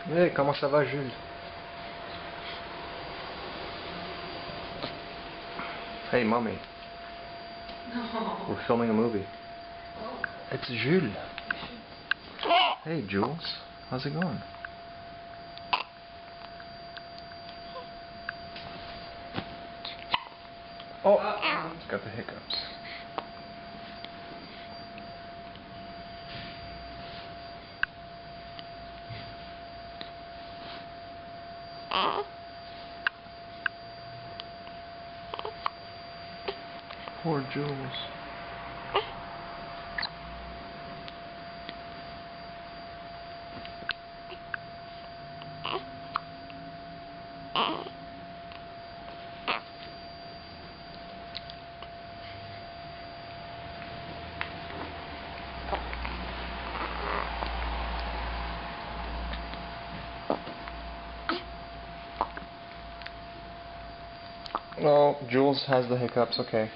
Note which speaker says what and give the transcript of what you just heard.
Speaker 1: Hey, comment ça va, Jules? Hey, mommy.
Speaker 2: No.
Speaker 1: We're filming a movie.
Speaker 2: Oh.
Speaker 1: It's Jules. Hey, Jules. How's it going? Oh, got the hiccups. Poor Jules. Oh, Jules has the hiccups, okay.